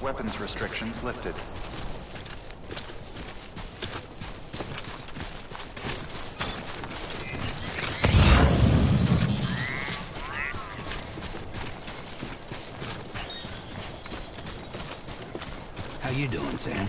Weapons restrictions lifted. How you doing, Sam?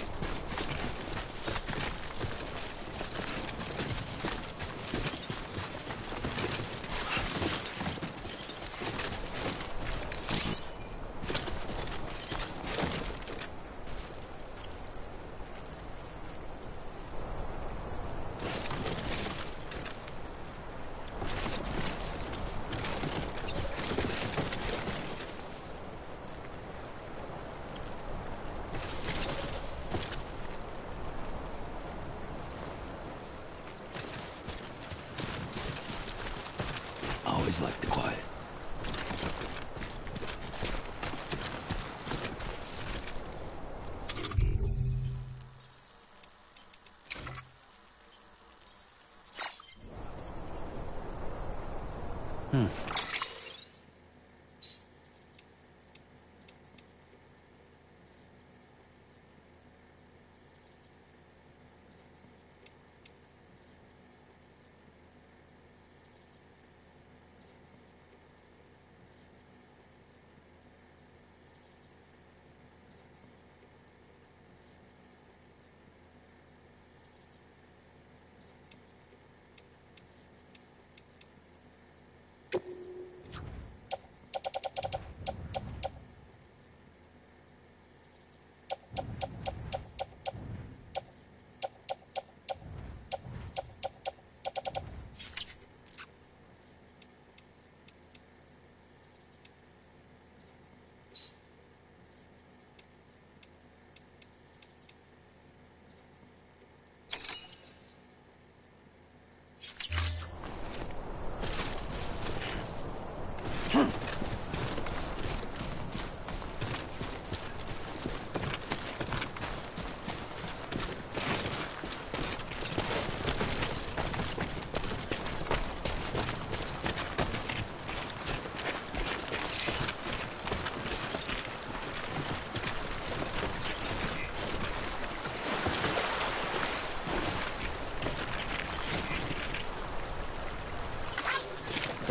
Always like the quiet.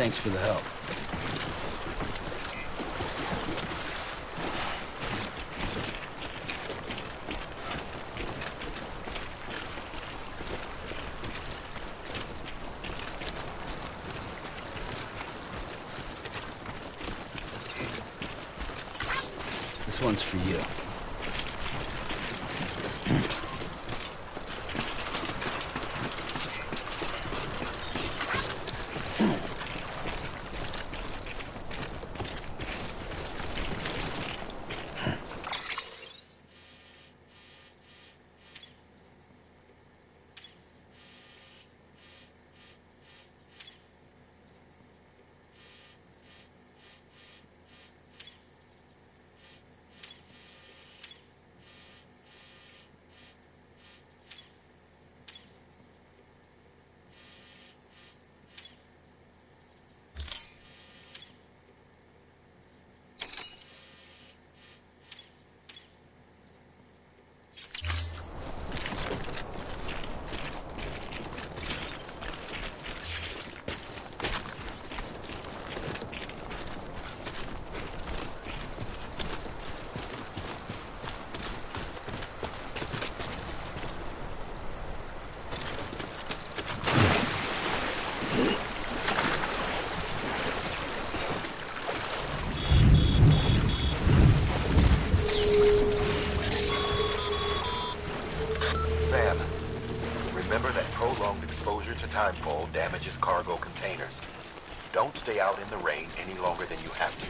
Thanks for the help. This one's for you. Remember that prolonged exposure to timefall damages cargo containers. Don't stay out in the rain any longer than you have to.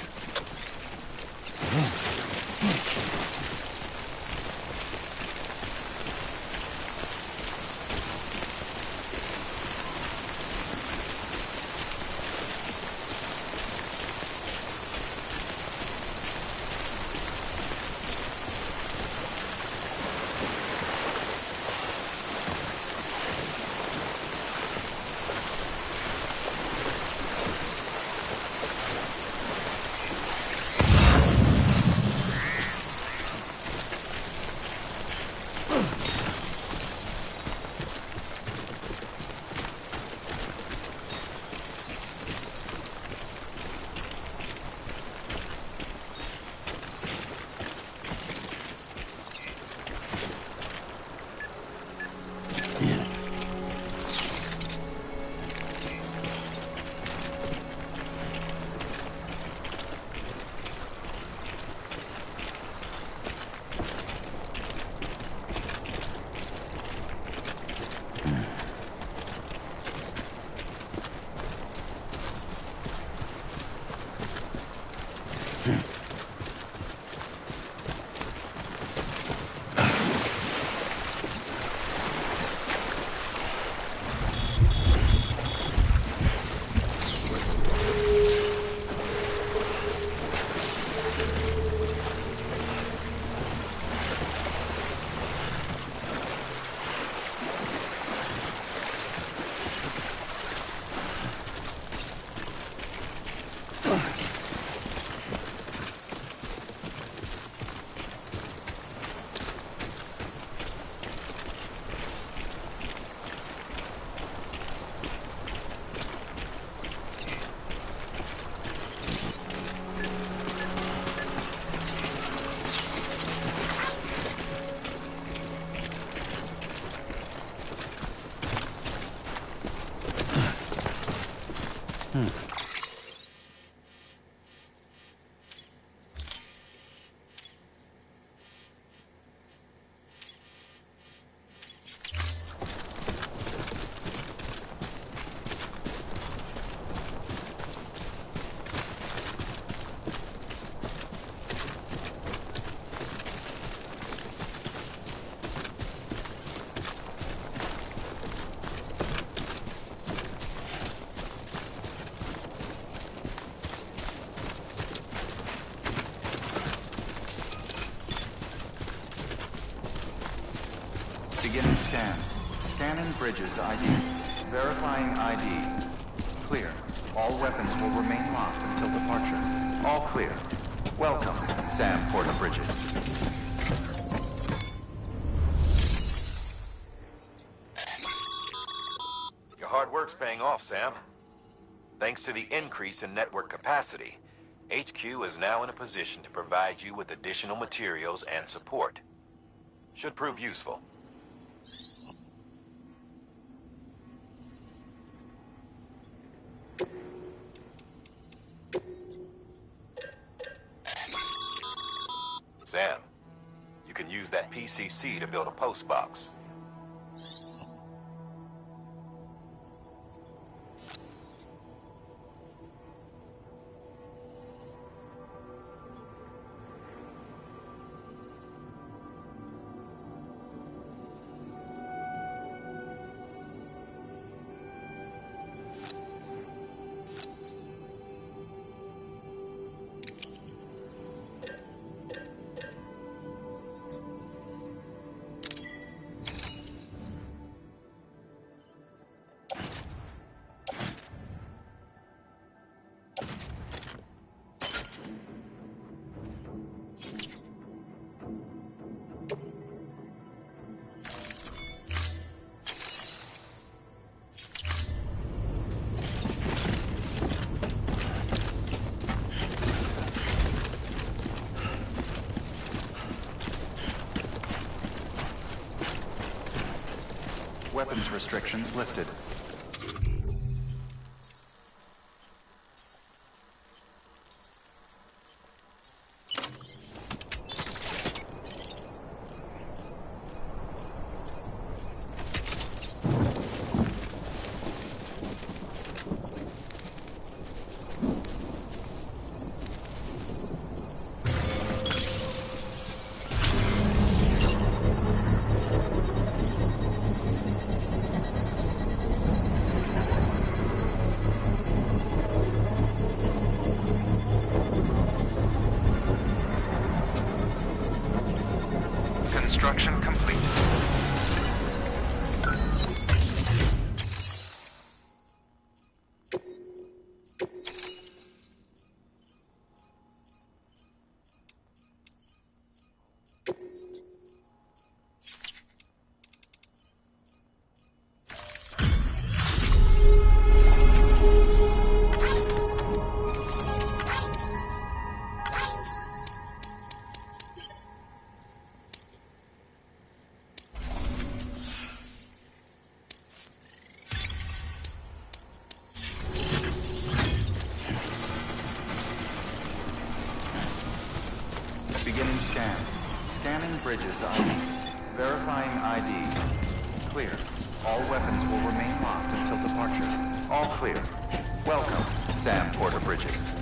Beginning scan. Scanning bridges ID. Verifying ID. Clear. All weapons will remain locked until departure. All clear. Welcome, Sam Porter Bridges. Your hard work's paying off, Sam. Thanks to the increase in network capacity, HQ is now in a position to provide you with additional materials and support. Should prove useful. Sam, you can use that PCC to build a post box. Weapons restrictions lifted. Construction complete. Beginning scan. Scanning bridges ID. Verifying ID. Clear. All weapons will remain locked until departure. All clear. Welcome, Sam Porter Bridges.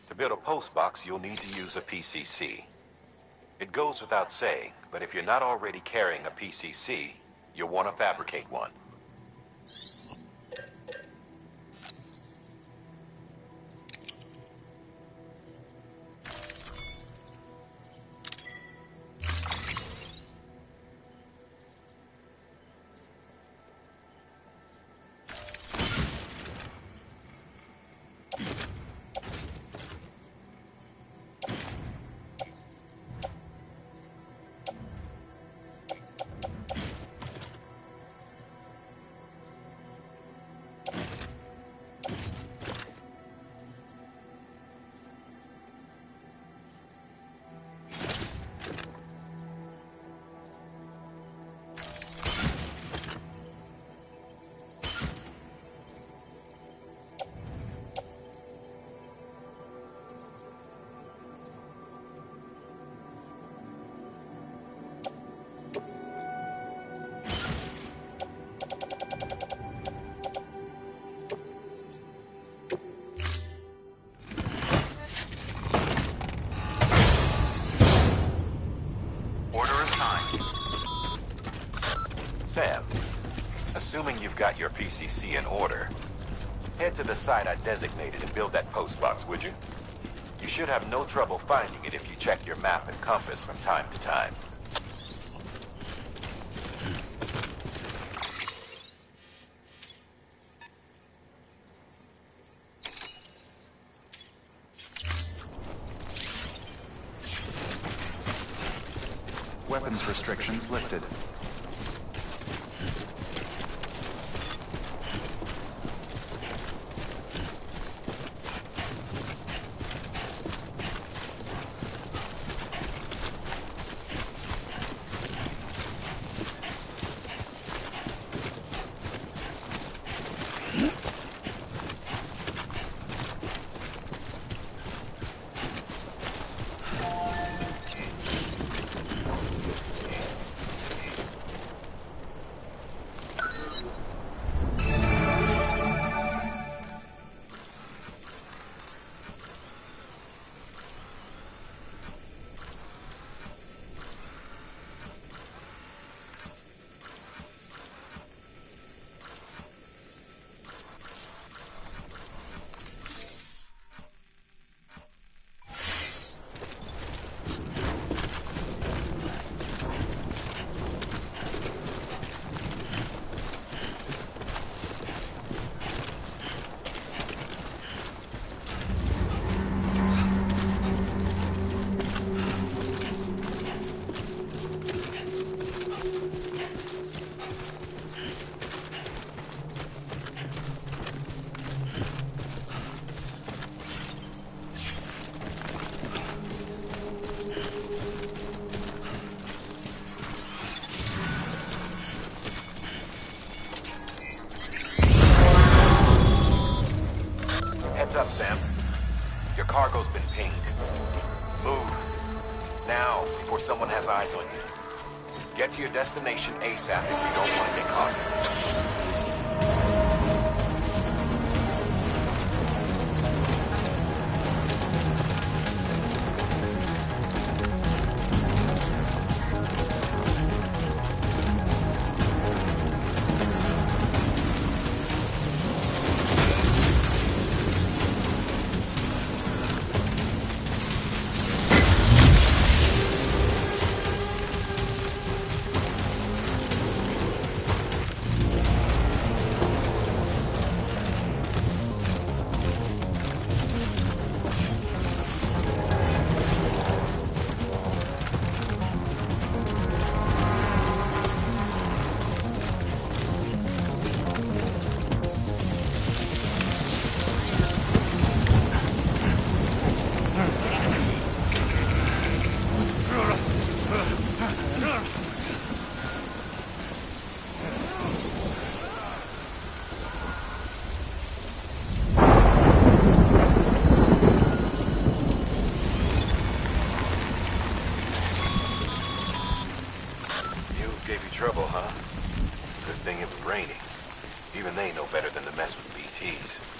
To build a post box, you'll need to use a PCC. It goes without saying, but if you're not already carrying a PCC, you'll want to fabricate one. Assuming you've got your PCC in order, head to the site I designated and build that post box, would you? You should have no trouble finding it if you check your map and compass from time to time. Weapons restrictions lifted. Heads up, Sam. Your cargo's been pinged. Move. Now, before someone has eyes on you. Get to your destination ASAP if you don't want to get caught. Gave you trouble, huh? Good thing it was raining. Even they know better than to mess with BTs.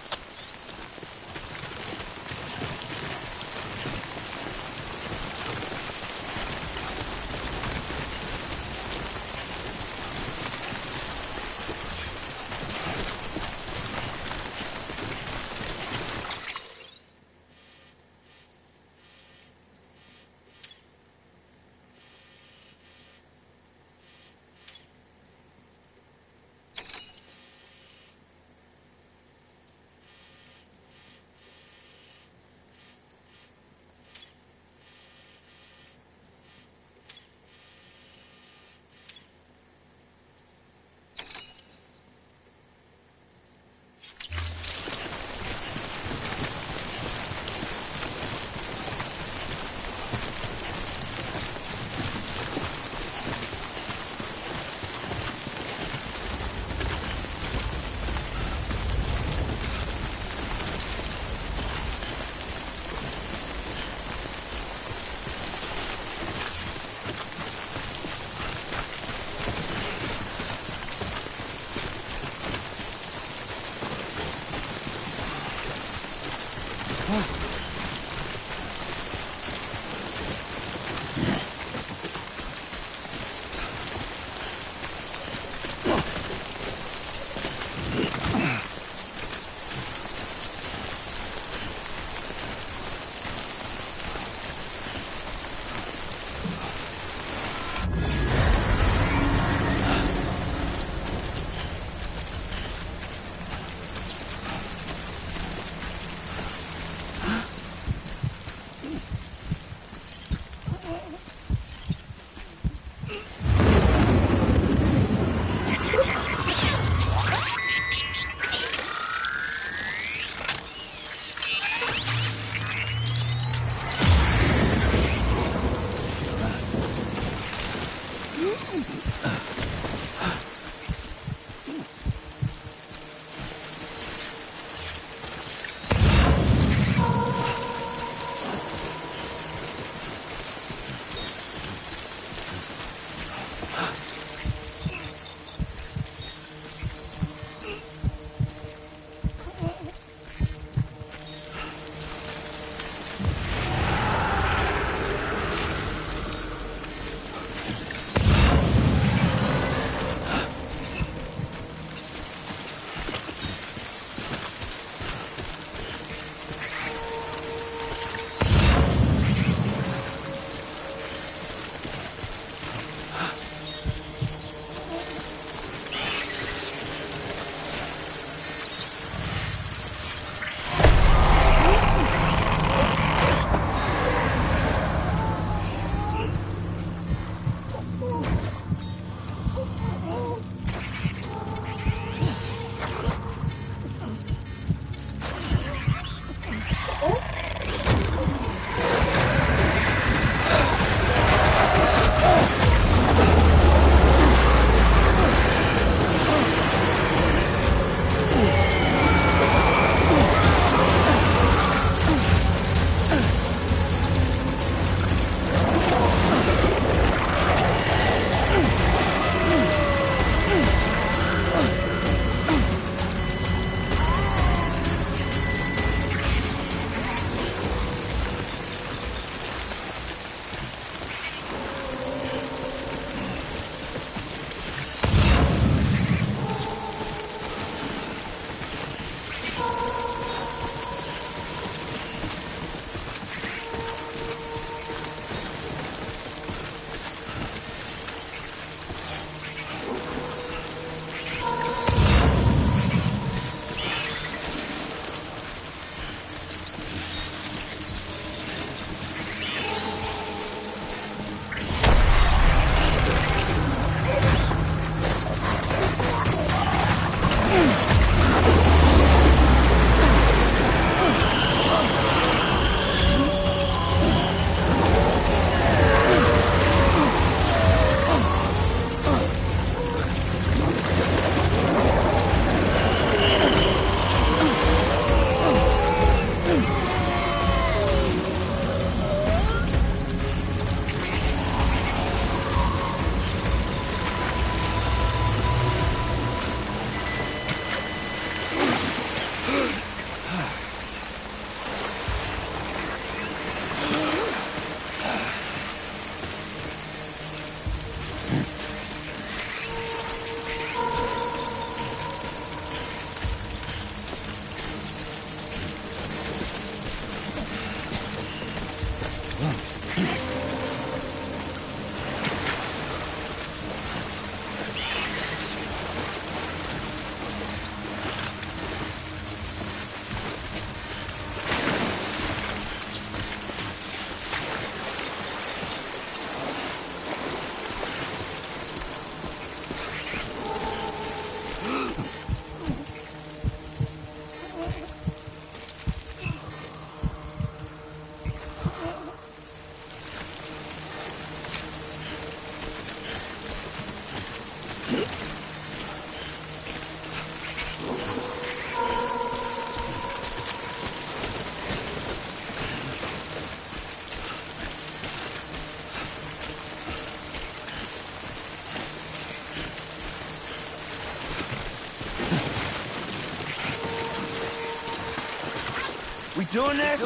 We doing this?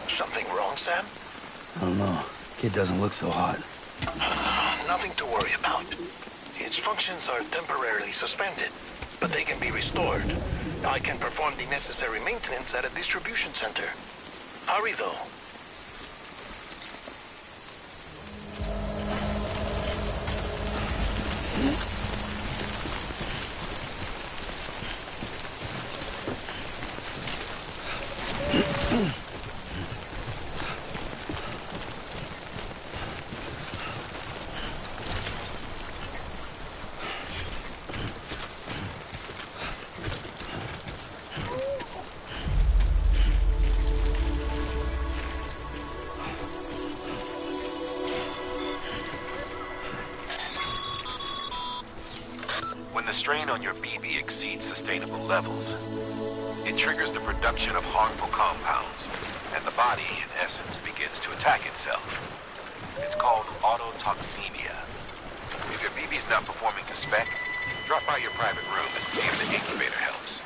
Something wrong, Sam? I don't know. Kid doesn't look so hot. Nothing to worry about. Its functions are temporarily suspended, but they can be restored. I can perform the necessary maintenance at a distribution center. Hurry, though. When the strain on your BB exceeds sustainable levels, it triggers the production of harmful compounds, and the body, in essence, begins to attack itself. It's called autotoxemia. If your BB's not performing to spec, drop by your private room and see if the incubator helps.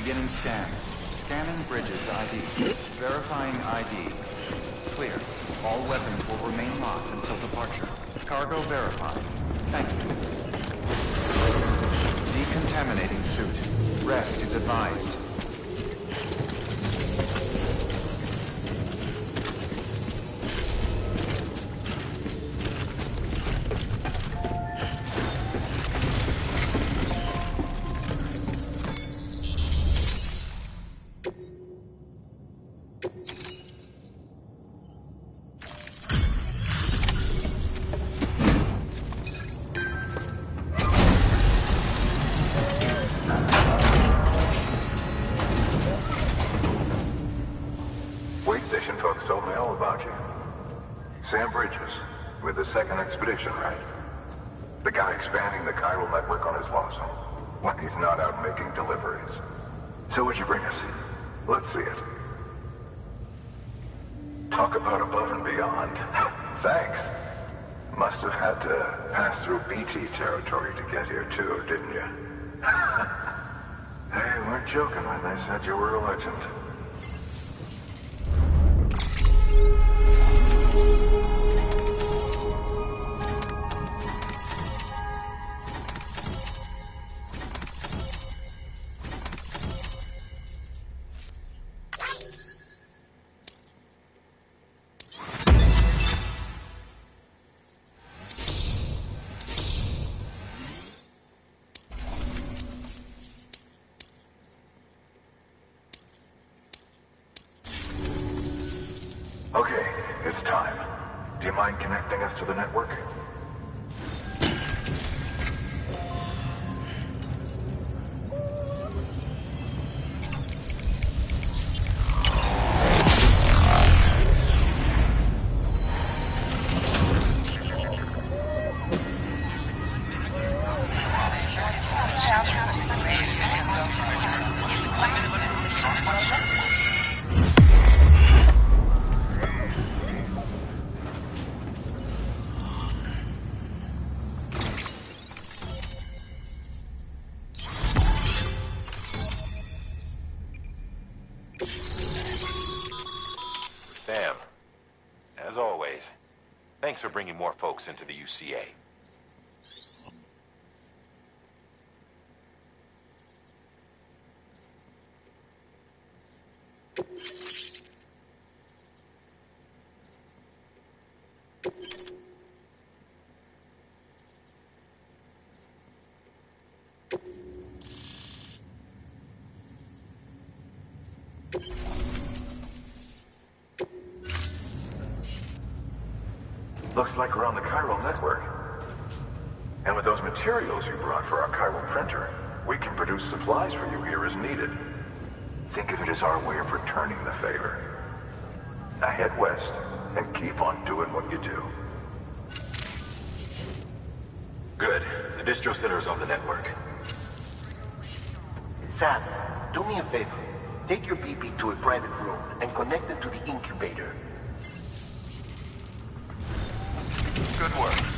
Beginning scan. Scanning bridges ID. Verifying ID. Clear. All weapons will remain locked until departure. Cargo verified. Thank you. Decontaminating suit. Rest is advised. Wait station folks told me all about you. Sam Bridges, with the 2nd Expedition, right? The guy expanding the chiral network on his lonesome, when he's not out making deliveries. So what'd you bring us? Let's see it. Talk about above and beyond. Thanks. Must have had to pass through BT territory to get here too, didn't you? They weren't joking when they said you were a legend. Okay, it's time. Do you mind connecting us to the network? Sam, as always, thanks for bringing more folks into the UCA. Looks like we're on the chiral network. And with those materials you brought for our chiral printer, we can produce supplies for you here as needed. Think of it as our way of returning the favor. Now head west and keep on doing what you do. Good. The distro center is on the network. Sam, do me a favor. Take your BP to a private room and connect it to the incubator. Good work.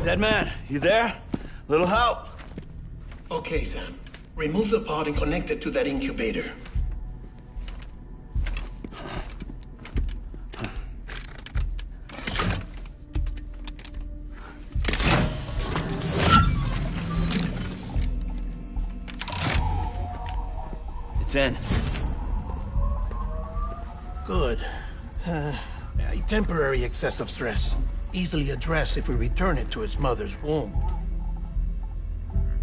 Dead man, you there? Little help? Okay, Sam. Remove the pod and connect it to that incubator. It's in. Good. A temporary excessive stress. Easily addressed if we return it to its mother's womb.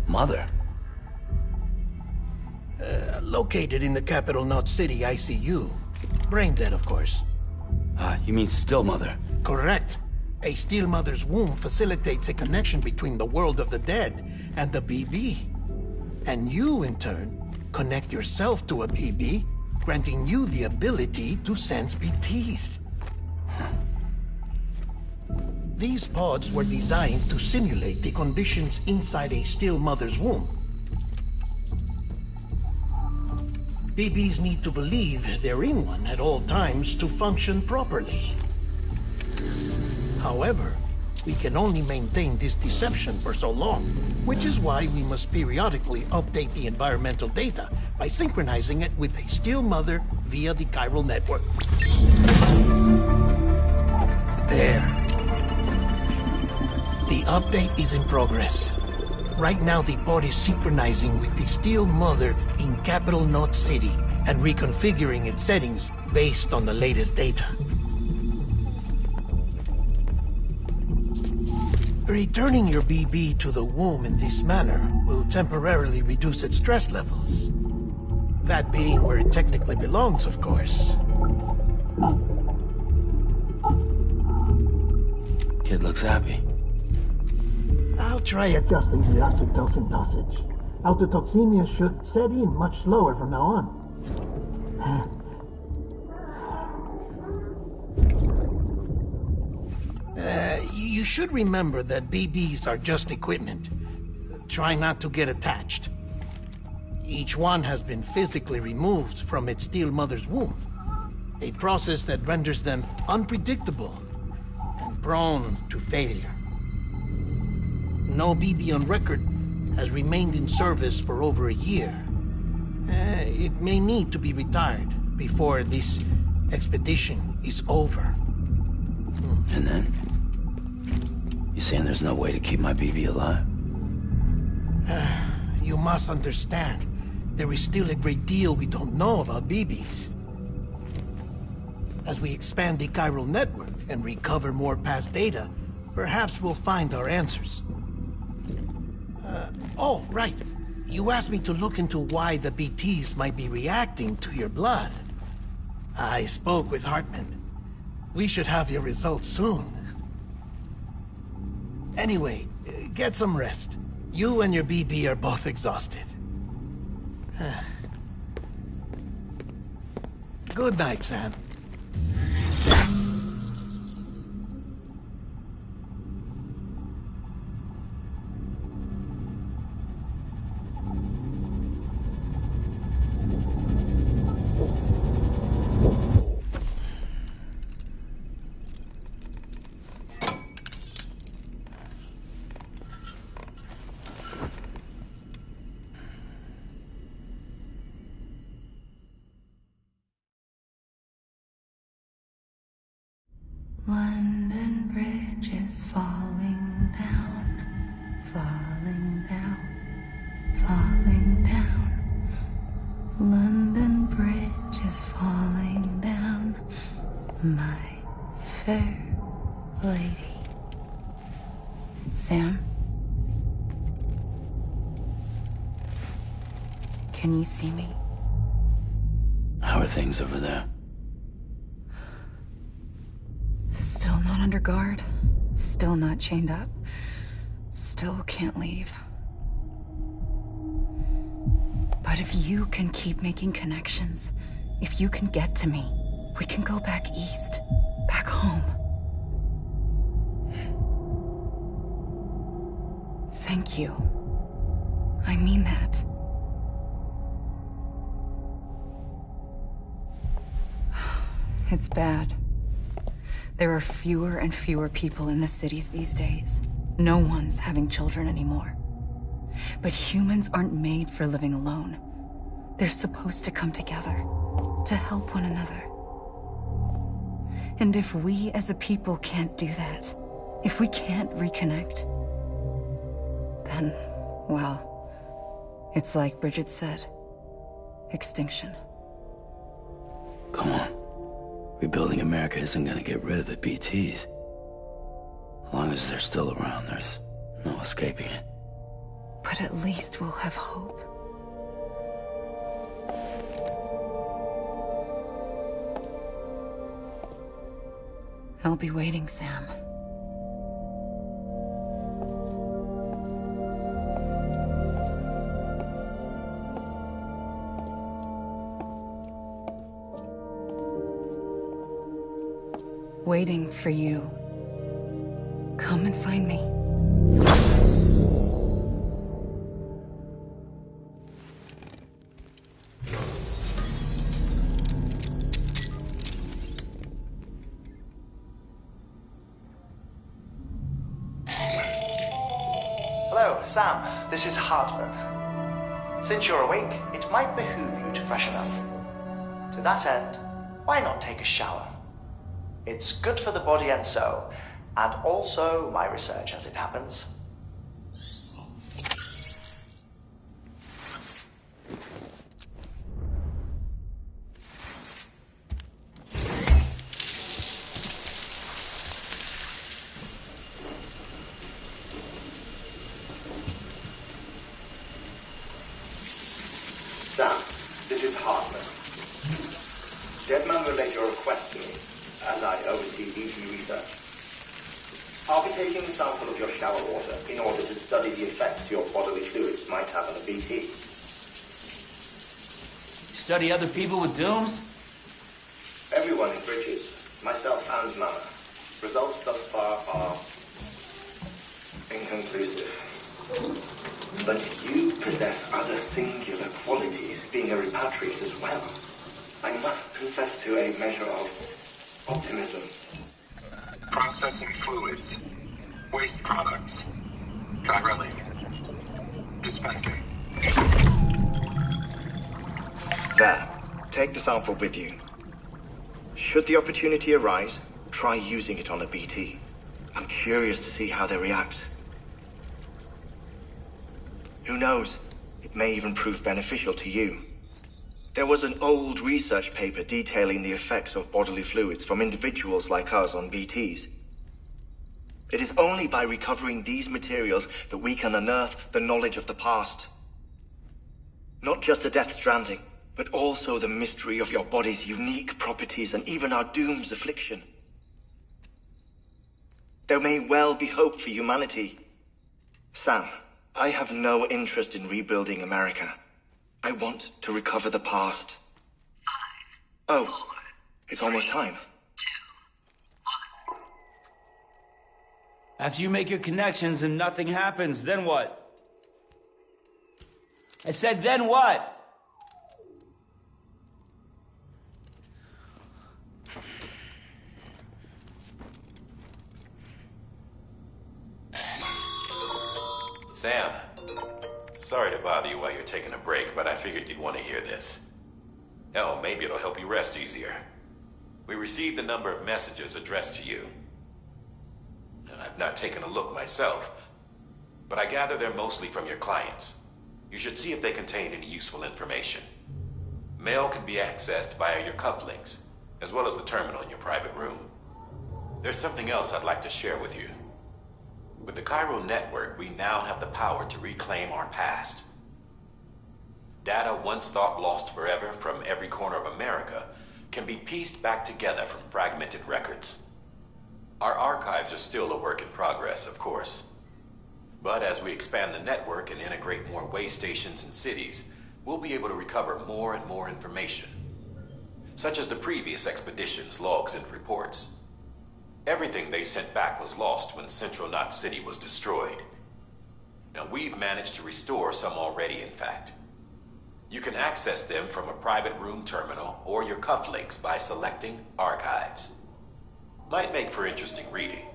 Mother? Located in the capital Knot City ICU. Brain dead, of course. You mean still mother? Correct. A still mother's womb facilitates a connection between the world of the dead and the BB. And you, in turn, connect yourself to a BB, granting you the ability to sense BTs. These pods were designed to simulate the conditions inside a still mother's womb. BBs need to believe they're in one at all times to function properly. However, we can only maintain this deception for so long, which is why we must periodically update the environmental data by synchronizing it with a still mother via the chiral network. There. The update is in progress. Right now, the pod is synchronizing with the still mother in capital Knot City and reconfiguring its settings based on the latest data. Returning your BB to the womb in this manner will temporarily reduce its stress levels. That being where it technically belongs, of course. Kid looks happy. I'll try adjusting the oxytocin dosage. Autotoxemia should set in much slower from now on. You should remember that BBs are just equipment. Try not to get attached. Each one has been physically removed from its still mother's womb. A process that renders them unpredictable and prone to failure. No BB on record has remained in service for over a year. It may need to be retired before this expedition is over. And then? You saying there's no way to keep my BB alive? You must understand, there is still a great deal we don't know about BBs. As we expand the chiral network and recover more past data, perhaps we'll find our answers. Oh, right. You asked me to look into why the BTs might be reacting to your blood. I spoke with Hartman. We should have your results soon. Anyway, get some rest. You and your BB are both exhausted. Good night, Sam. London Bridge is falling down, falling down, falling down. London Bridge is falling down, my fair lady. Sam? Can you see me? How are things over there? Still not under guard, still not chained up, still can't leave. But if you can keep making connections, if you can get to me, we can go back east, back home. Thank you. I mean that. It's bad. There are fewer and fewer people in the cities these days. No one's having children anymore. But humans aren't made for living alone. They're supposed to come together, to help one another. And if we as a people can't do that, if we can't reconnect, then, well, it's like Bridget said, extinction. Come on. Rebuilding America isn't gonna get rid of the BTs. As long as they're still around, there's no escaping it. But at least we'll have hope. I'll be waiting, Sam. Waiting for you. Come and find me. Hello, Sam. This is Hartman. Since you're awake, it might behoove you to freshen up. To that end, why not take a shower? It's good for the body and soul, and also my research as it happens. Sam, this is Hartman. Deadman relayed your request to me, as I oversee BT research. I'll be taking a sample of your shower water in order to study the effects your bodily fluids might have on a BT. Study other people with dooms? Everyone in Bridges, myself and Mama. Results thus far are inconclusive. But you possess other singular qualities, being a repatriate as well. I must confess to a measure of optimism. Processing fluids. Waste products. Chirelling. Dispensing. There. Take the sample with you. Should the opportunity arise, try using it on a BT. I'm curious to see how they react. Who knows? It may even prove beneficial to you. There was an old research paper detailing the effects of bodily fluids from individuals like us on BTs. It is only by recovering these materials that we can unearth the knowledge of the past. Not just the Death Stranding, but also the mystery of your body's unique properties and even our doom's affliction. There may well be hope for humanity. Sam, I have no interest in rebuilding America. I want to recover the past. 5, 4, it's almost time. 2, 1. After you make your connections and nothing happens, then what? I said, then what? Sam, sorry to bother you while you're taking a break, but I figured you'd want to hear this. Hell, maybe it'll help you rest easier. We received a number of messages addressed to you. I've not taken a look myself, but I gather they're mostly from your clients. You should see if they contain any useful information. Mail can be accessed via your cufflinks, as well as the terminal in your private room. There's something else I'd like to share with you. With the Chiral Network, we now have the power to reclaim our past. Data once thought lost forever from every corner of America can be pieced back together from fragmented records. Our archives are still a work in progress, of course. But as we expand the network and integrate more way stations and cities, we'll be able to recover more and more information, such as the previous expedition's logs and reports. Everything they sent back was lost when Central Knot City was destroyed. Now, we've managed to restore some already, in fact. You can access them from a private room terminal or your cufflinks by selecting Archives. Might make for interesting reading.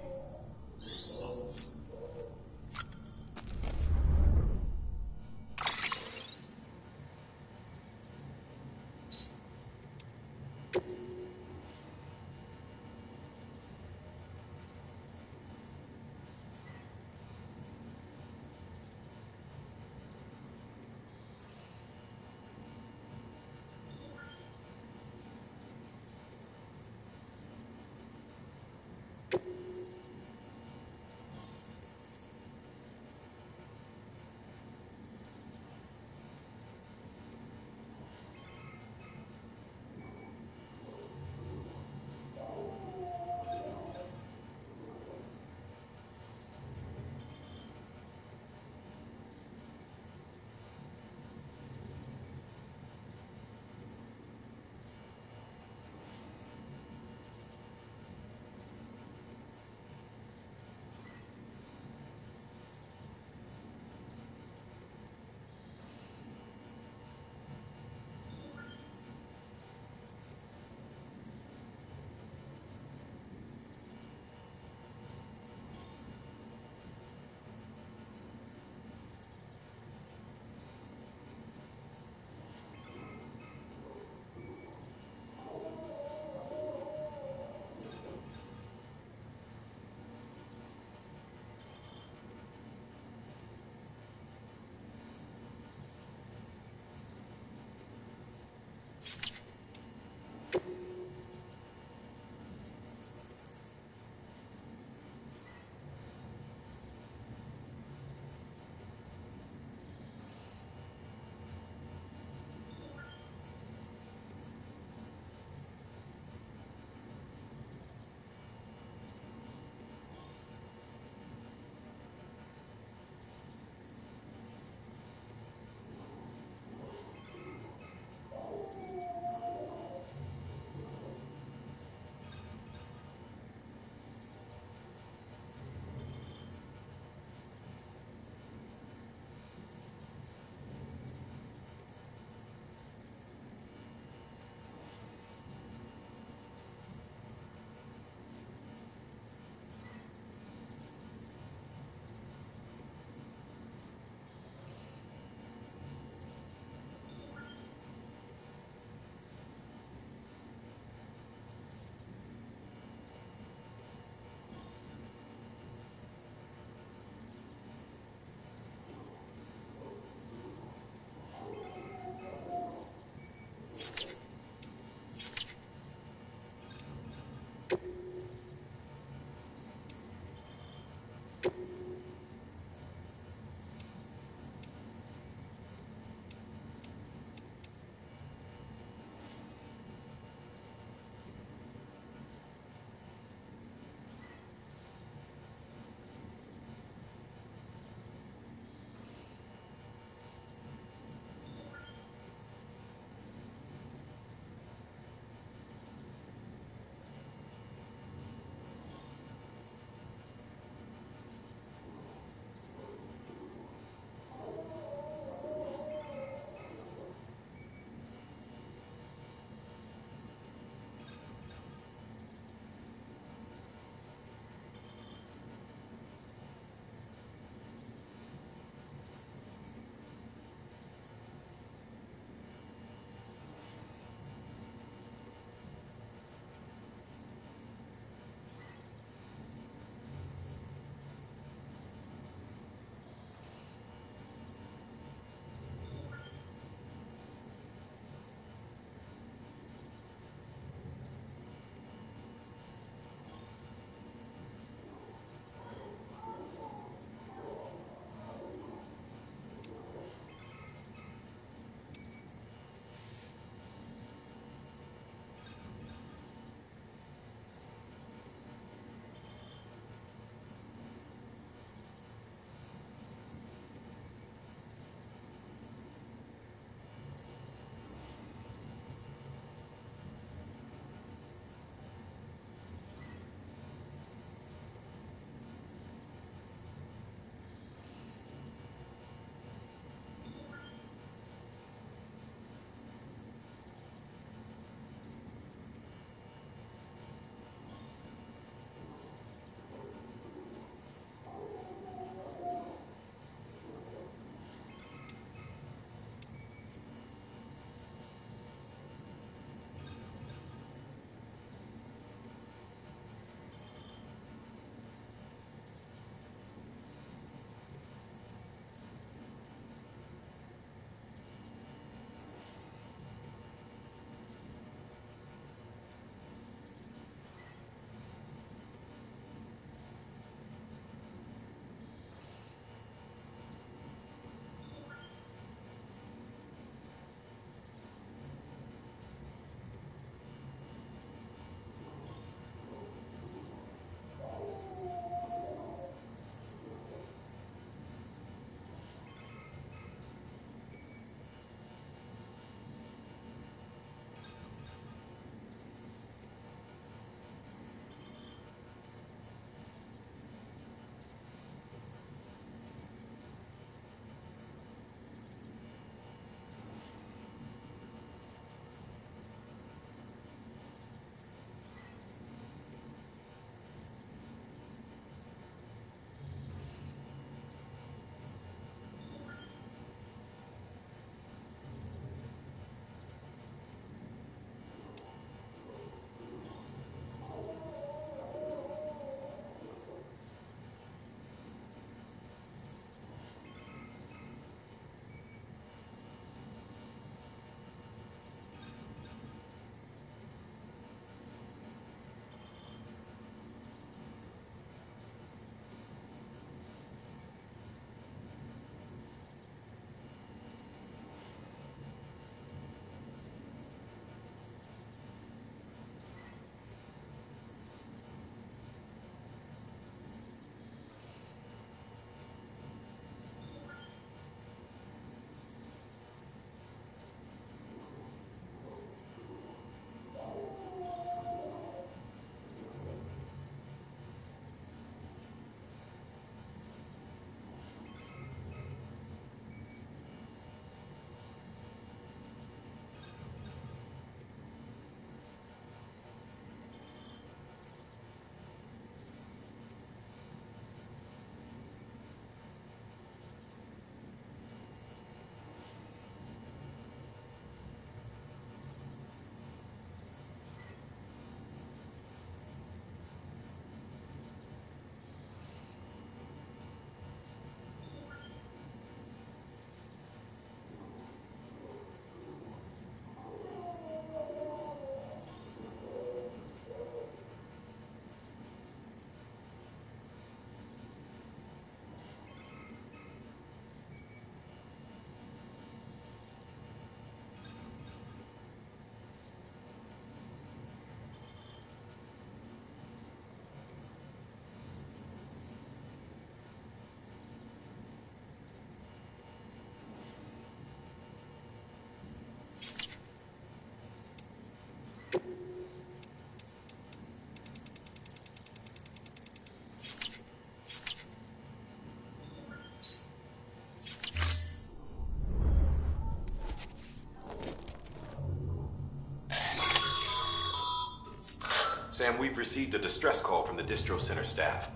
Sam, we've received a distress call from the distro center staff.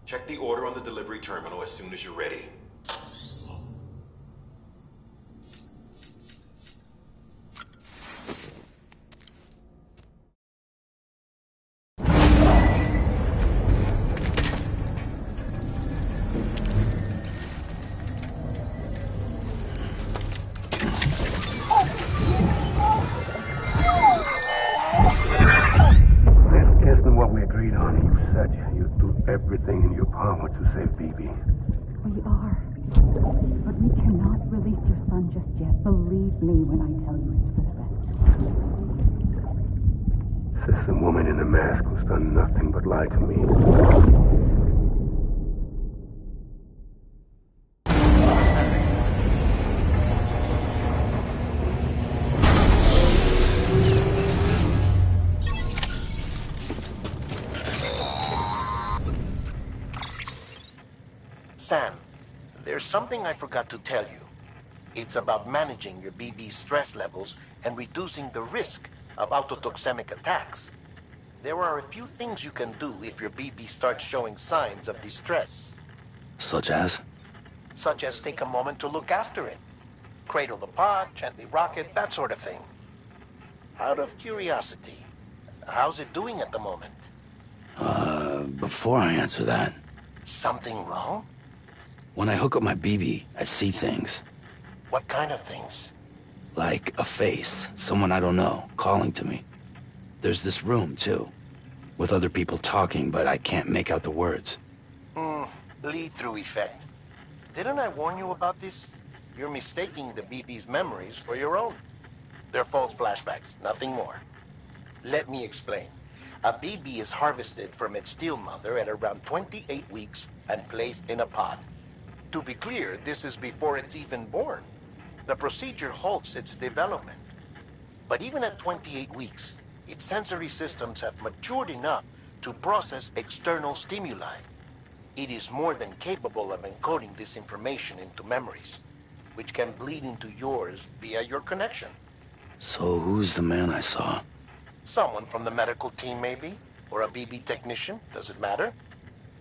Check the order on the delivery terminal as soon as you're ready. Everything in your power to save BB. We are. But we cannot release your son just yet. Believe me when I tell you it's for the best. System woman in the mask who's done nothing but lie to me. Sam, there's something I forgot to tell you. It's about managing your BB stress levels and reducing the risk of autotoxemic attacks. There are a few things you can do if your BB starts showing signs of distress. Such as? Such as take a moment to look after it. Cradle the pod, gently rock it, that sort of thing. Out of curiosity, how's it doing at the moment? Before I answer that... Something wrong? When I hook up my BB, I see things. What kind of things? Like a face, someone I don't know, calling to me. There's this room, too, with other people talking, but I can't make out the words. Lead-through effect. Didn't I warn you about this? You're mistaking the BB's memories for your own. They're false flashbacks, nothing more. Let me explain. A BB is harvested from its steel mother at around 28 weeks and placed in a pod. To be clear, this is before it's even born. The procedure halts its development. But even at 28 weeks, its sensory systems have matured enough to process external stimuli. It is more than capable of encoding this information into memories, which can bleed into yours via your connection. So who's the man I saw? Someone from the medical team, maybe? Or a BB technician? Does it matter?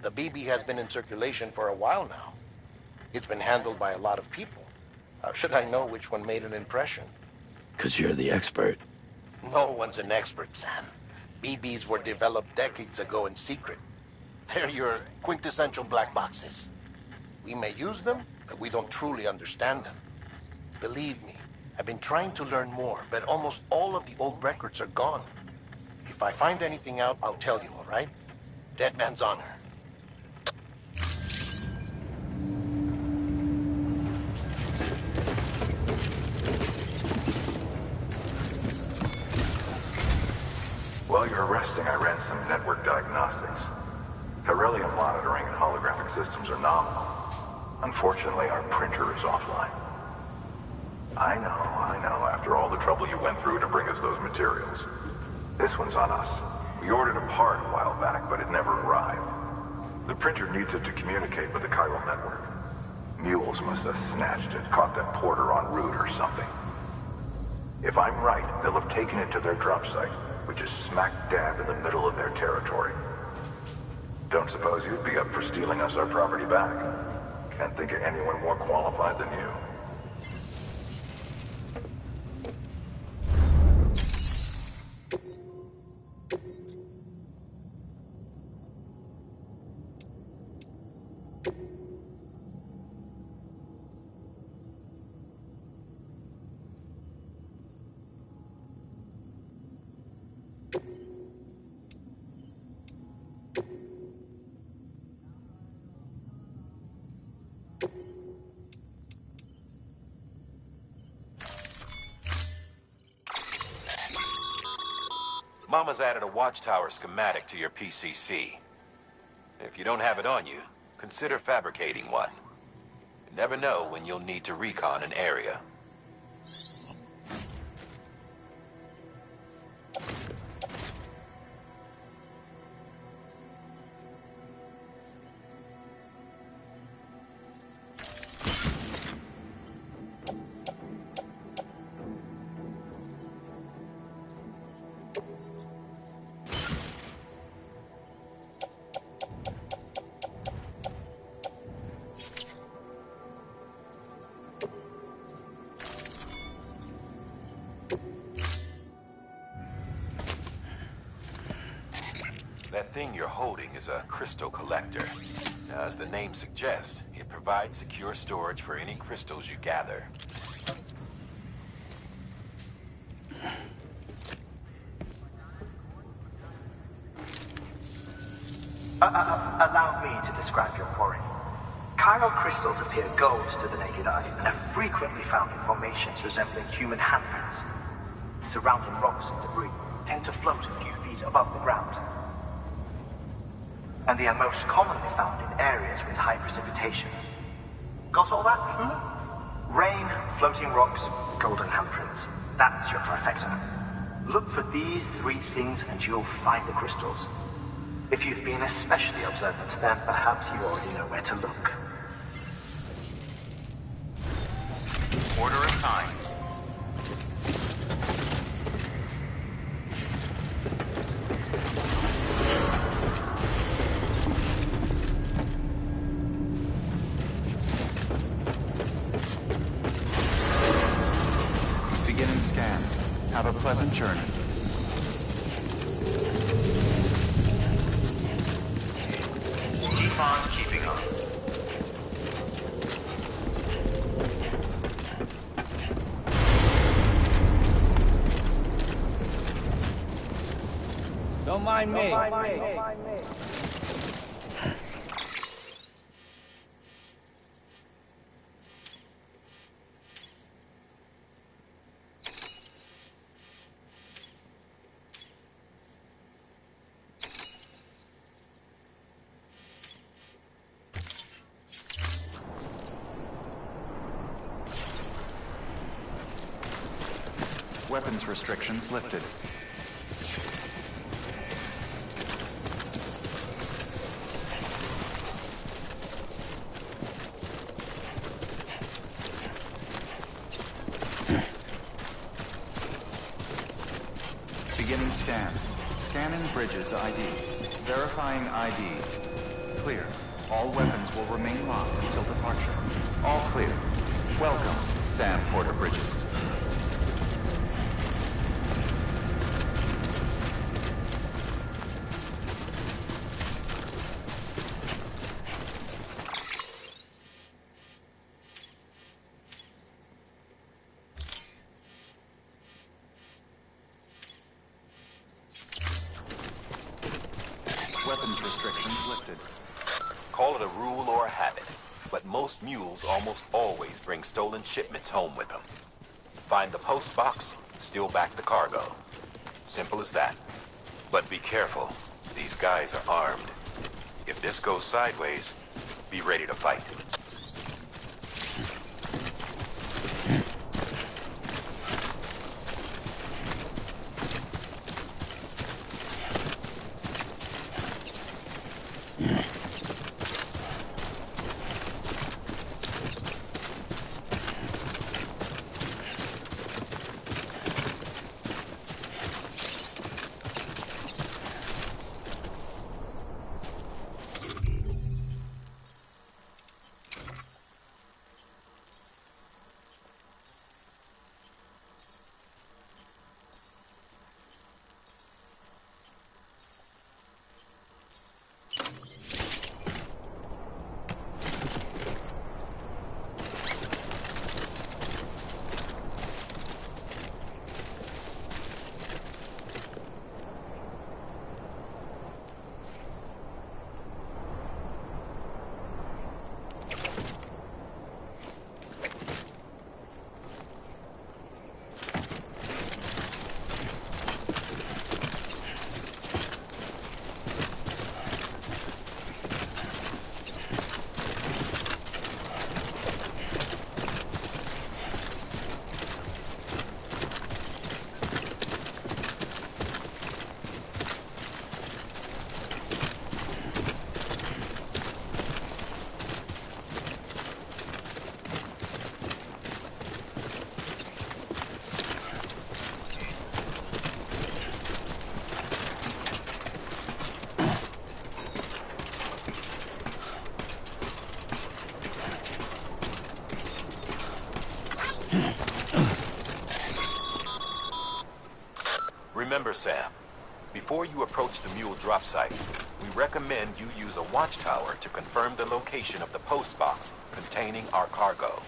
The BB has been in circulation for a while now. It's been handled by a lot of people. How should I know which one made an impression? 'Cause you're the expert. No one's an expert, Sam. BBs were developed decades ago in secret. They're your quintessential black boxes. We may use them, but we don't truly understand them. Believe me, I've been trying to learn more, but almost all of the old records are gone. If I find anything out, I'll tell you, all right? Dead man's honor. While you're resting, I ran some network diagnostics. Beryllium monitoring and holographic systems are nominal. Unfortunately, our printer is offline. I know, after all the trouble you went through to bring us those materials. This one's on us. We ordered a part a while back, but it never arrived. The printer needs it to communicate with the chiral network. Mules must have snatched it, caught that porter en route or something. If I'm right, they'll have taken it to their drop site, which is smack dab in the middle of their territory. Don't suppose you'd be up for stealing us our property back? Can't think of anyone more qualified than you. Mama's added a watchtower schematic to your PCC. If you don't have it on you, consider fabricating one. You never know when you'll need to recon an area. That thing you're holding is a crystal collector. Now, as the name suggests, it provides secure storage for any crystals you gather. Allow me to describe your quarry. Chiral crystals appear gold to the naked eye and are frequently found in formations resembling human handprints. Surrounding rocks and debris tend to float a few feet above the ground. And they are most commonly found in areas with high precipitation. Got all that? Rain, floating rocks, golden handprints. That's your trifecta. Look for these three things and you'll find the crystals. If you've been especially observant, then perhaps you already know where to look. Order assigned. Beginning scan. Have a pleasant journey. Keep on keeping on. Don't mind me. Weapons restrictions lifted. Beginning scan. Scanning bridges ID. Verifying ID. Clear. All weapons will remain locked until departure. All clear. Welcome, Sam Porter Bridges. Weapons restrictions lifted. Call it a rule or a habit, but most mules almost always bring stolen shipments home with them. Find the post box, steal back the cargo. Simple as that. But be careful. These guys are armed. If this goes sideways, be ready to fight. Remember, Sam, Before you approach the mule drop site, we recommend you use a watchtower to confirm the location of the post box containing our cargo.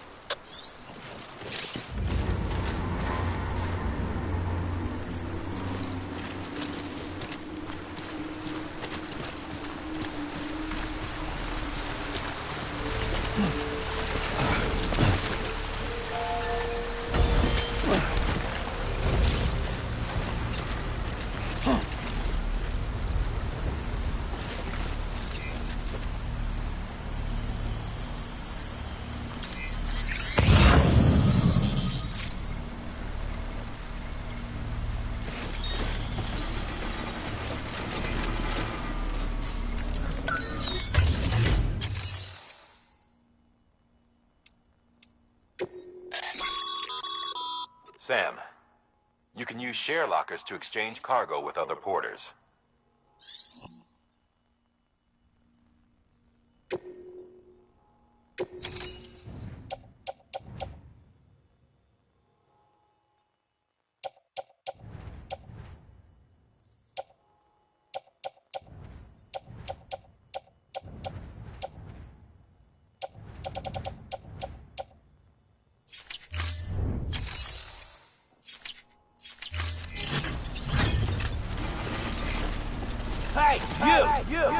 Sam, you can use share lockers to exchange cargo with other porters. Hey, you!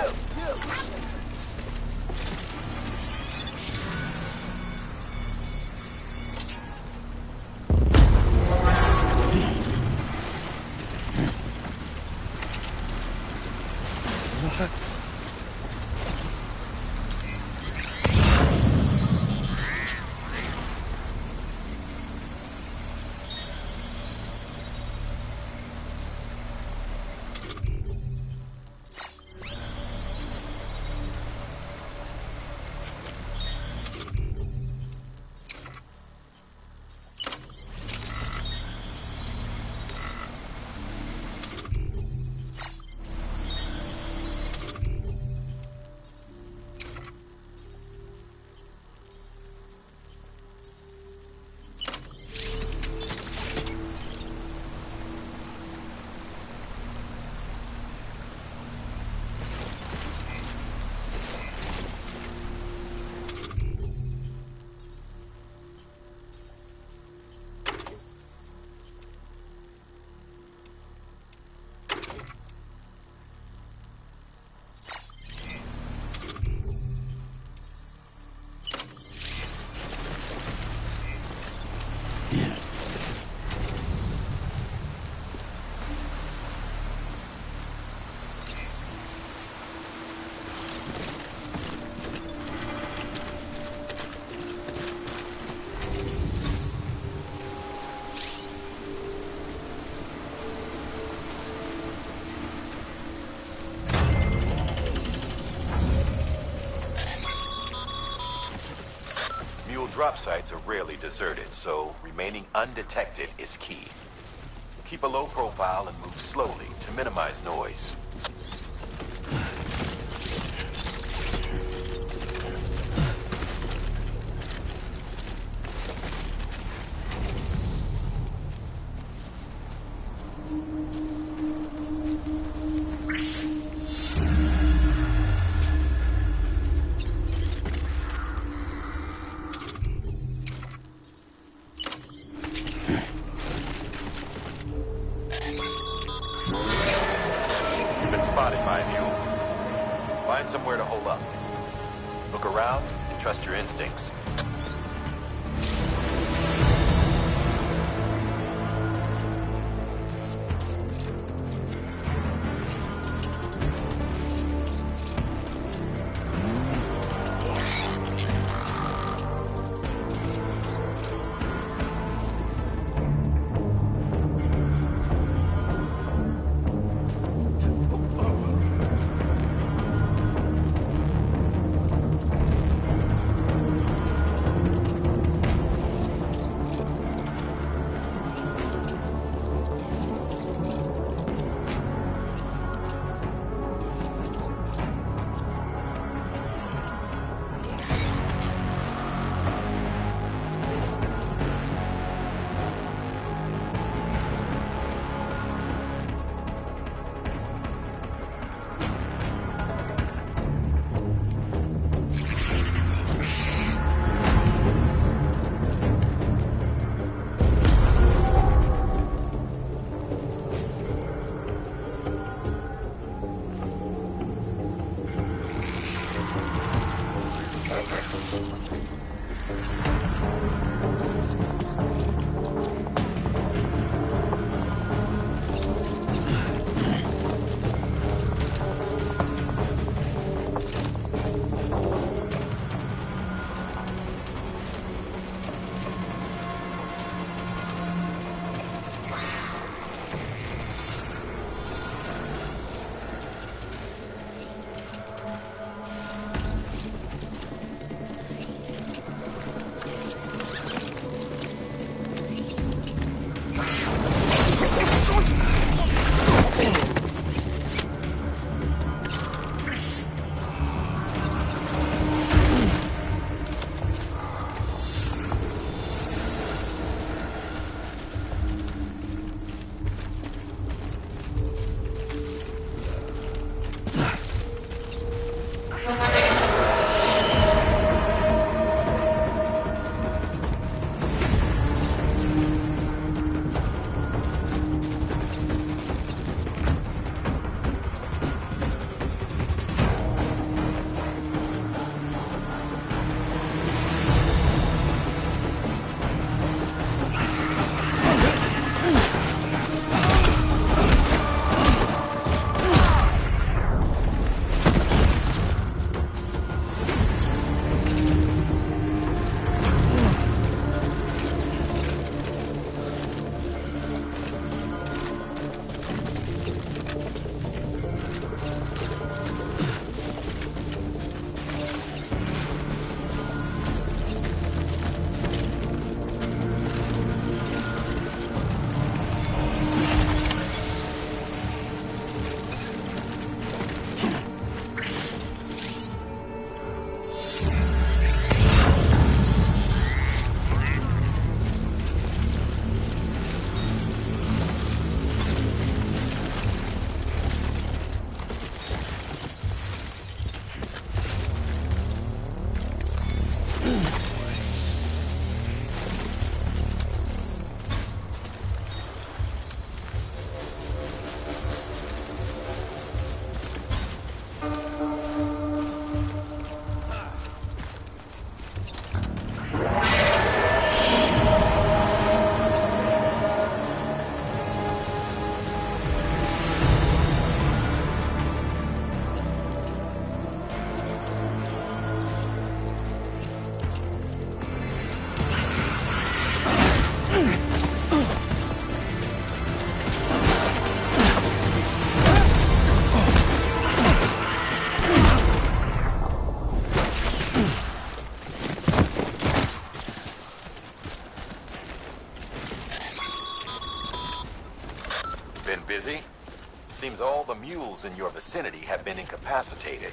Drop sites are rarely deserted, so remaining undetected is key. Keep a low profile and move slowly to minimize noise. Somewhere to hold up. Look around and trust your instincts. Been busy? Seems all the mules in your vicinity have been incapacitated.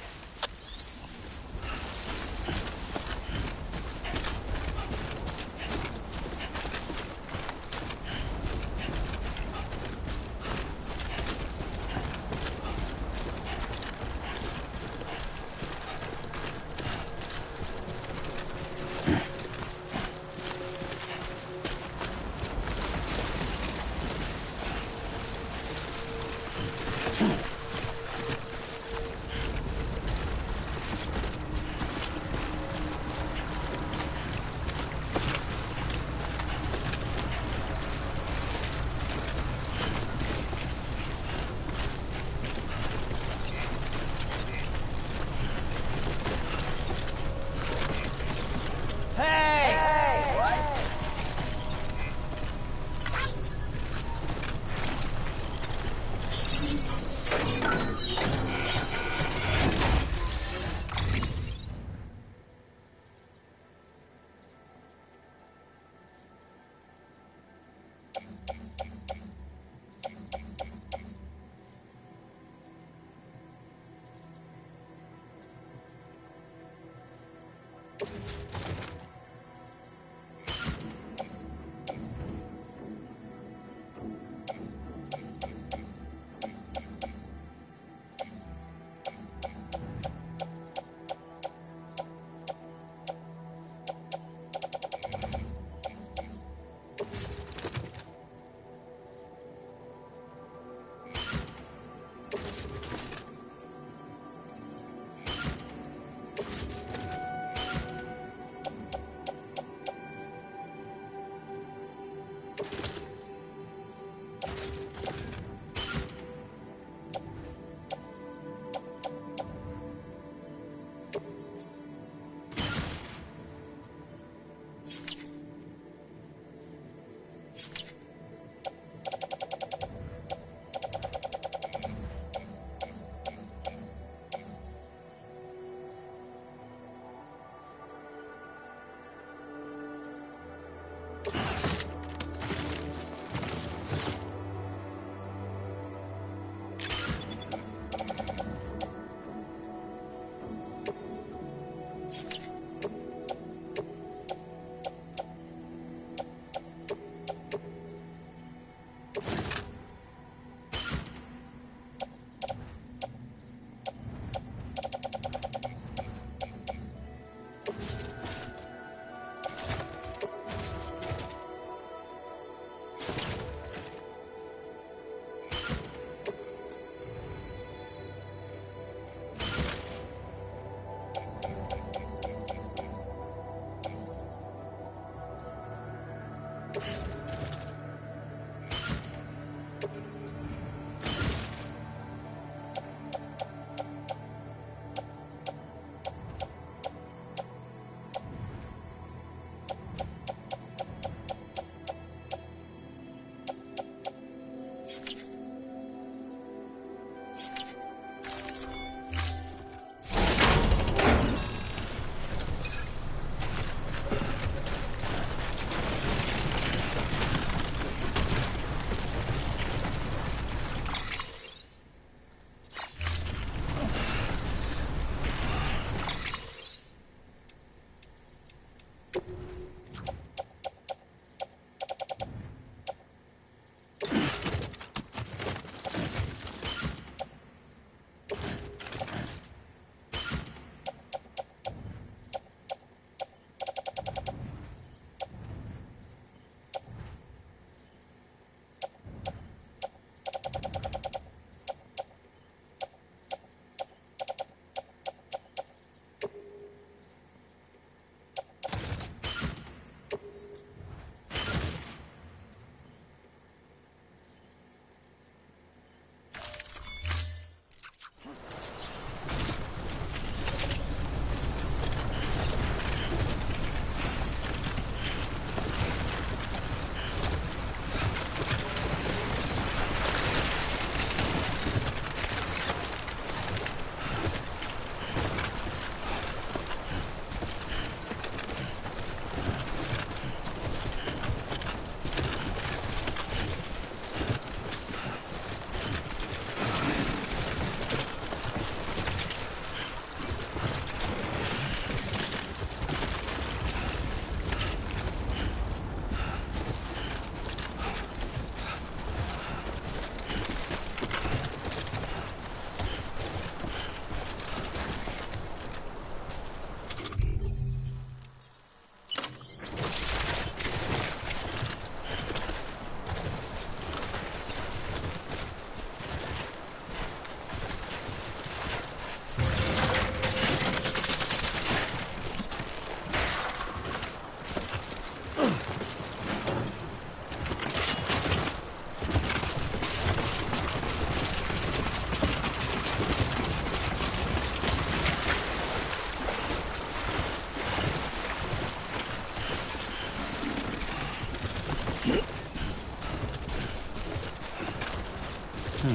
There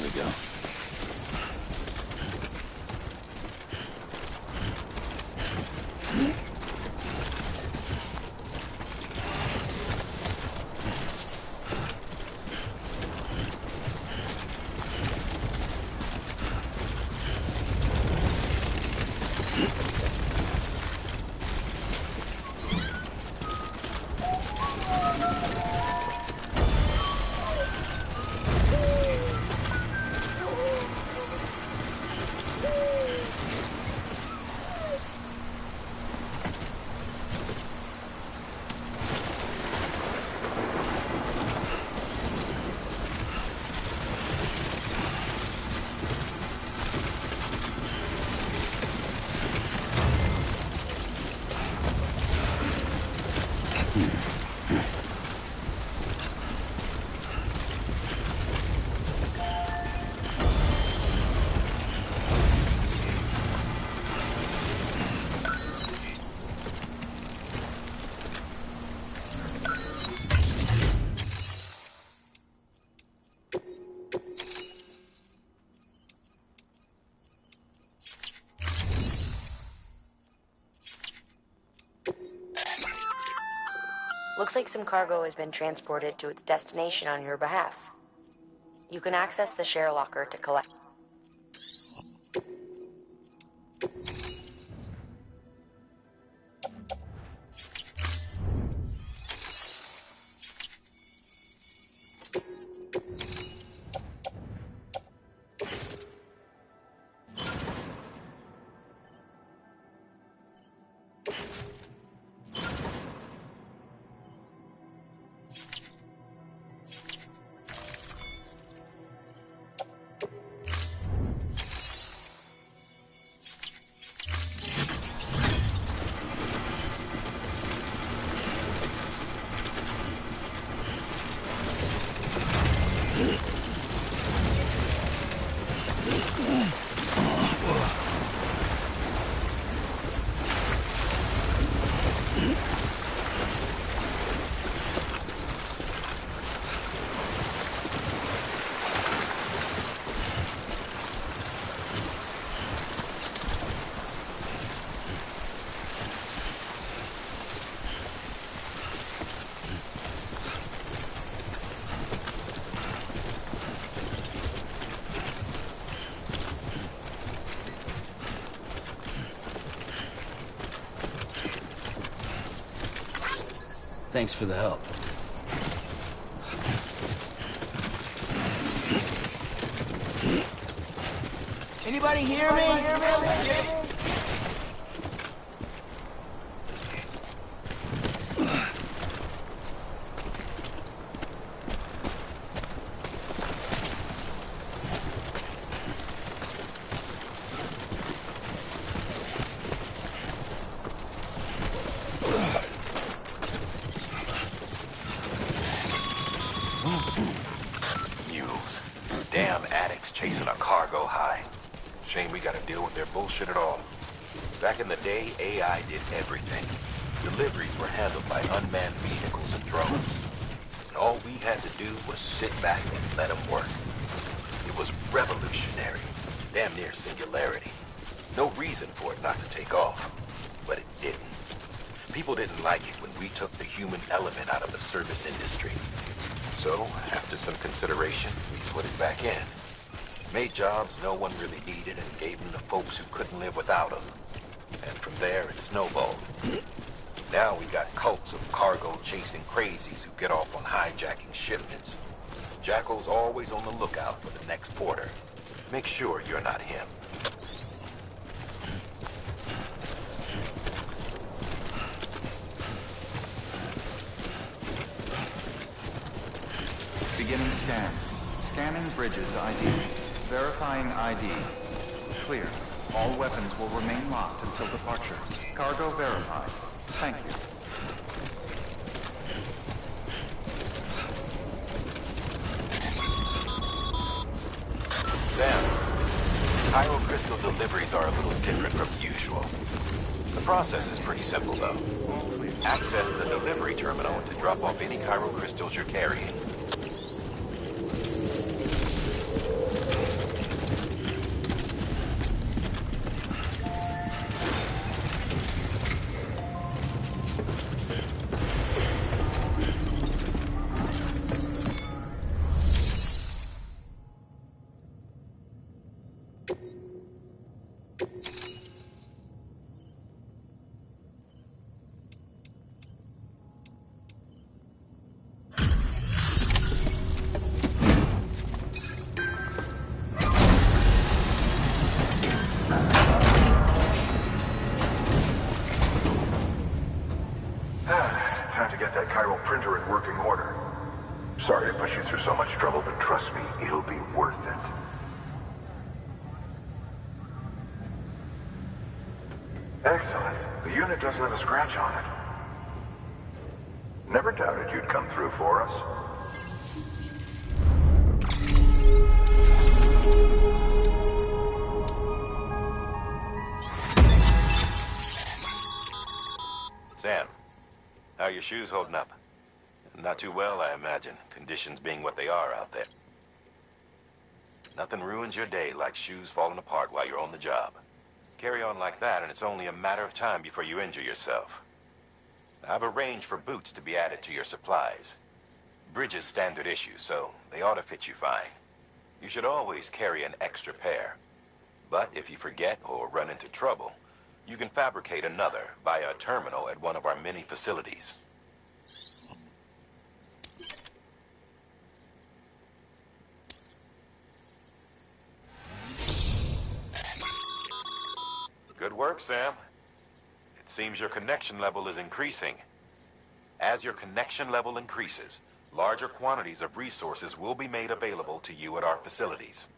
we go. Looks like some cargo has been transported to its destination on your behalf. You can access the share locker to collect. Thanks for the help. Anybody hear me? Mules. Damn addicts chasing a cargo high. Shame we gotta deal with their bullshit at all. Back in the day, AI did everything. Deliveries were handled by unmanned vehicles and drones. And all we had to do was sit back and let them work. It was revolutionary. Damn near singularity. No reason for it not to take off. But it didn't. People didn't like it when we took the human element out of the service industry. So, after some consideration, we put it back in. Made jobs no one really needed and gave them to folks who couldn't live without them. And from there, it snowballed. Now we got cults of cargo-chasing crazies who get off on hijacking shipments. Jackal's always on the lookout for the next porter. Make sure you're not him. Beginning scan. Scanning bridges ID. Verifying ID. Clear. All weapons will remain locked until departure. Cargo verified. Thank you. Sam, Pyro crystal deliveries are a little different from usual. The process is pretty simple, though. All clear. Access the delivery terminal to drop off any chiral crystals you're carrying. Time to get that chiral printer in working order. Sorry to push you through so much trouble, but trust me, it'll be worth it. Excellent. The unit doesn't have a scratch on it. Never doubted you'd come through for us. Sam, how are your shoes holding up? Not too well, I imagine, conditions being what they are out there. Nothing ruins your day like shoes falling apart while you're on the job. Carry on like that, and it's only a matter of time before you injure yourself. I've arranged for boots to be added to your supplies. Bridges standard issue, so they ought to fit you fine. You should always carry an extra pair. But if you forget or run into trouble, you can fabricate another via a terminal at one of our many facilities. Good work, Sam. It seems your connection level is increasing. As your connection level increases, larger quantities of resources will be made available to you at our facilities.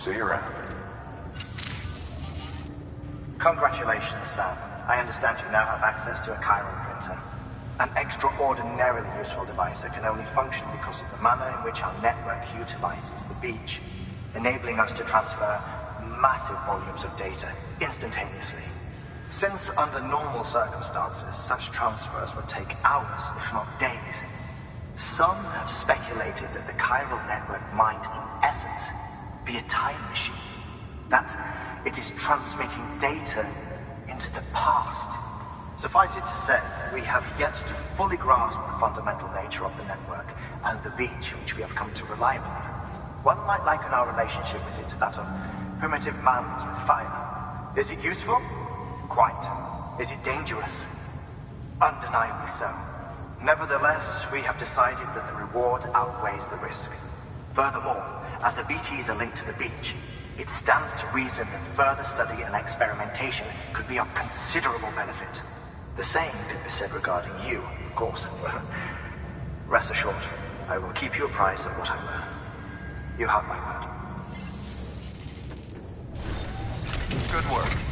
See you around. Congratulations, Sam. I understand you now have access to a chiral printer. An extraordinarily useful device that can only function because of the manner in which our network utilizes the beach, enabling us to transfer massive volumes of data instantaneously. Since under normal circumstances, such transfers would take hours, if not days, some have speculated that the chiral network might, in essence, be a time machine. That it is transmitting data into the past. Suffice it to say, we have yet to fully grasp the fundamental nature of the network and the beach which we have come to rely upon. One might liken our relationship with it to that of primitive mans with fire. Is it useful? Quite. Is it dangerous? Undeniably so. Nevertheless, we have decided that the reward outweighs the risk. Furthermore, as the BTs are linked to the beach, it stands to reason that further study and experimentation could be of considerable benefit. The same could be said regarding you, of course. Rest assured, I will keep you apprised of what I learn. You have my word. Good work.